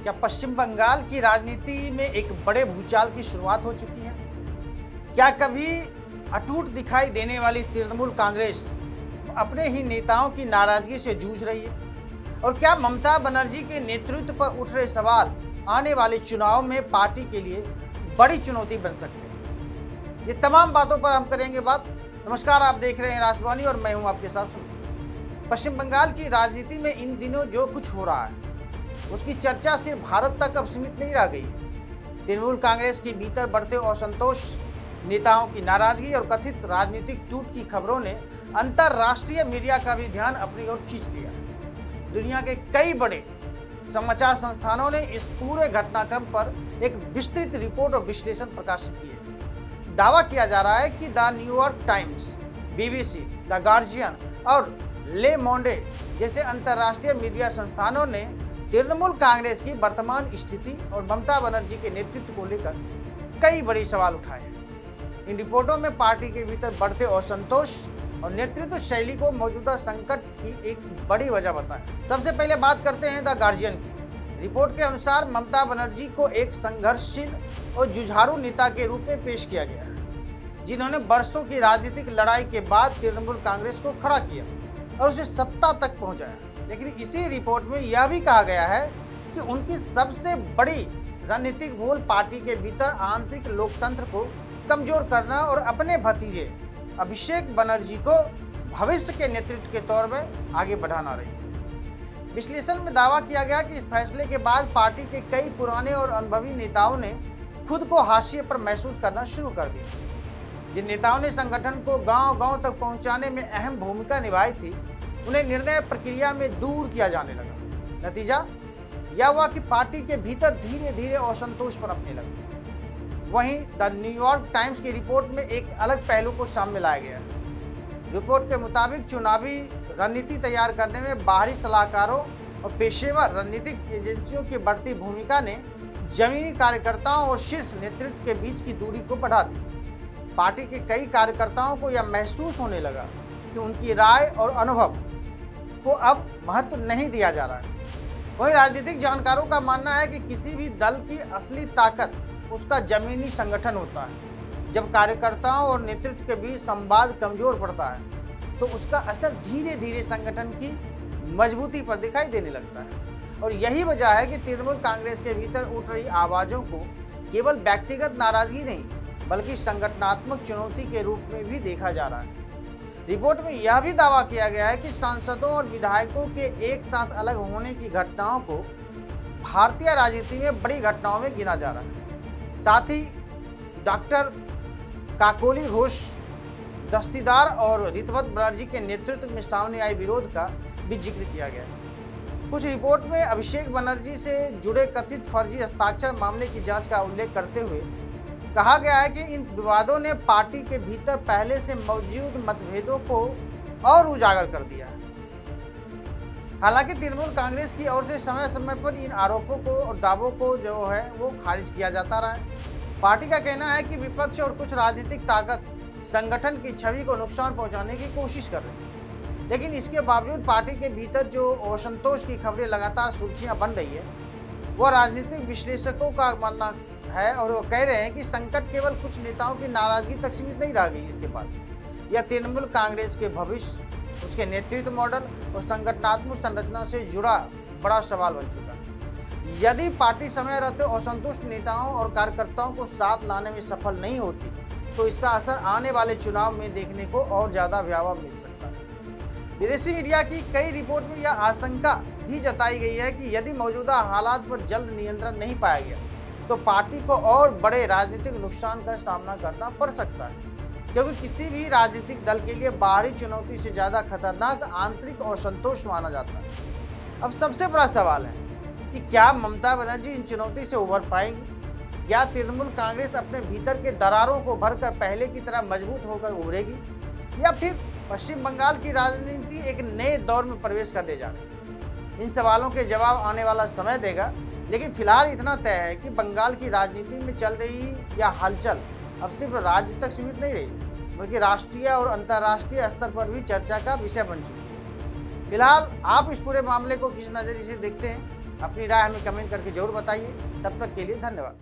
क्या पश्चिम बंगाल की राजनीति में एक बड़े भूचाल की शुरुआत हो चुकी है? क्या कभी अटूट दिखाई देने वाली तृणमूल कांग्रेस अपने ही नेताओं की नाराजगी से जूझ रही है? और क्या ममता बनर्जी के नेतृत्व पर उठ रहे सवाल आने वाले चुनाव में पार्टी के लिए बड़ी चुनौती बन सकते हैं? ये तमाम बातों पर हम करेंगे बात। नमस्कार, आप देख रहे हैं राष्ट्रवाणी और मैं हूं आपके साथ सुन। पश्चिम बंगाल की राजनीति में इन दिनों जो कुछ हो रहा है उसकी चर्चा सिर्फ भारत तक अब सीमित नहीं रह गई है। तृणमूल कांग्रेस के भीतर बढ़ते असंतोष, नेताओं की नाराजगी और कथित राजनीतिक टूट की खबरों ने अंतर्राष्ट्रीय मीडिया का भी ध्यान अपनी ओर खींच लिया। दुनिया के कई बड़े समाचार संस्थानों ने इस पूरे घटनाक्रम पर एक विस्तृत रिपोर्ट और विश्लेषण प्रकाशित किए। दावा किया जा रहा है कि the New York times, BBC, the guardian और ले मोंडे जैसे अंतर्राष्ट्रीय मीडिया संस्थानों ने तृणमूल कांग्रेस की वर्तमान स्थिति और ममता बनर्जी के नेतृत्व को लेकर कई बड़े सवाल उठाए हैं। इन रिपोर्टों में पार्टी के भीतर बढ़ते असंतोष और नेतृत्व शैली को मौजूदा संकट की एक बड़ी वजह बताया। सबसे पहले बात करते हैं द गार्जियन की। रिपोर्ट के अनुसार ममता बनर्जी को एक संघर्षशील और जुझारू नेता के रूप में पेश किया गया है, जिन्होंने वर्षों की राजनीतिक लड़ाई के बाद तृणमूल कांग्रेस को खड़ा किया और उसे सत्ता तक पहुंचाया। लेकिन इसी रिपोर्ट में यह भी कहा गया है कि उनकी सबसे बड़ी रणनीतिक भूल पार्टी के भीतर आंतरिक लोकतंत्र को कमजोर करना और अपने भतीजे अभिषेक बनर्जी को भविष्य के नेतृत्व के तौर में आगे बढ़ाना रही। विश्लेषण में दावा किया गया कि इस फैसले के बाद पार्टी के कई पुराने और अनुभवी नेताओं ने खुद को हाशिए पर महसूस करना शुरू कर दिया। जिन नेताओं ने संगठन को गांव-गांव तक पहुंचाने में अहम भूमिका निभाई थी, उन्हें निर्णय प्रक्रिया में दूर किया जाने लगा। नतीजा यह हुआ कि पार्टी के भीतर धीरे धीरे असंतोष पनपने लगा। वहीं द न्यूयॉर्क टाइम्स की रिपोर्ट में एक अलग पहलू को सामने लाया गया है। रिपोर्ट के मुताबिक चुनावी रणनीति तैयार करने में बाहरी सलाहकारों और पेशेवर रणनीतिक एजेंसियों की बढ़ती भूमिका ने जमीनी कार्यकर्ताओं और शीर्ष नेतृत्व के बीच की दूरी को बढ़ा दी। पार्टी के कई कार्यकर्ताओं को यह महसूस होने लगा कि उनकी राय और अनुभव को अब महत्व नहीं दिया जा रहा है। वहीं राजनीतिक जानकारों का मानना है कि किसी भी दल की असली ताकत उसका जमीनी संगठन होता है। जब कार्यकर्ताओं और नेतृत्व के बीच संवाद कमजोर पड़ता है तो उसका असर धीरे धीरे संगठन की मजबूती पर दिखाई देने लगता है। और यही वजह है कि तृणमूल कांग्रेस के भीतर उठ रही आवाज़ों को केवल व्यक्तिगत नाराजगी नहीं बल्कि संगठनात्मक चुनौती के रूप में भी देखा जा रहा है। रिपोर्ट में यह भी दावा किया गया है कि सांसदों और विधायकों के एक साथ अलग होने की घटनाओं को भारतीय राजनीति में बड़ी घटनाओं में गिना जा रहा है। साथ ही डॉक्टर काकोली घोष, दस्तीदार और ऋतवत बनर्जी के नेतृत्व में सामने आए विरोध का भी जिक्र किया गया है। कुछ रिपोर्ट में अभिषेक बनर्जी से जुड़े कथित फर्जी हस्ताक्षर मामले की जांच का उल्लेख करते हुए कहा गया है कि इन विवादों ने पार्टी के भीतर पहले से मौजूद मतभेदों को और उजागर कर दिया है। हालांकि तृणमूल कांग्रेस की ओर से समय समय पर इन आरोपों को और दावों को जो है वो खारिज किया जाता रहा है। पार्टी का कहना है कि विपक्ष और कुछ राजनीतिक ताकत संगठन की छवि को नुकसान पहुंचाने की कोशिश कर रही है। लेकिन इसके बावजूद पार्टी के भीतर जो असंतोष की खबरें लगातार सुर्खियां बन रही है, वह राजनीतिक विश्लेषकों का मानना है और वो कह रहे हैं कि संकट केवल कुछ नेताओं की नाराजगी तक सीमित नहीं रह गई। इसके बाद यह तृणमूल कांग्रेस के भविष्य, उसके नेतृत्व मॉडल और संगठनात्मक संरचना से जुड़ा बड़ा सवाल बन चुका है। यदि पार्टी समय रहते असंतुष्ट नेताओं और कार्यकर्ताओं को साथ लाने में सफल नहीं होती तो इसका असर आने वाले चुनाव में देखने को और ज़्यादा भयावह मिल सकता है। विदेशी मीडिया की कई रिपोर्ट में यह आशंका भी जताई गई है कि यदि मौजूदा हालात पर जल्द नियंत्रण नहीं पाया गया तो पार्टी को और बड़े राजनीतिक नुकसान का सामना करना पड़ सकता है, क्योंकि किसी भी राजनीतिक दल के लिए बाहरी चुनौती से ज़्यादा खतरनाक आंतरिक असंतोष माना जाता है। अब सबसे बड़ा सवाल है कि क्या ममता बनर्जी इन चुनौती से उभर पाएंगी? क्या तृणमूल कांग्रेस अपने भीतर के दरारों को भरकर पहले की तरह मजबूत होकर उभरेगी, या फिर पश्चिम बंगाल की राजनीति एक नए दौर में प्रवेश करने जा रही है? इन सवालों के जवाब आने वाला समय देगा। लेकिन फिलहाल इतना तय है कि बंगाल की राजनीति में चल रही यह हलचल अब सिर्फ राज्य तक सीमित नहीं रही बल्कि राष्ट्रीय और अंतर्राष्ट्रीय स्तर पर भी चर्चा का विषय बन चुकी है। फिलहाल आप इस पूरे मामले को किस नज़रिए से देखते हैं? अपनी राय हमें कमेंट करके जरूर बताइए। तब तक के लिए धन्यवाद।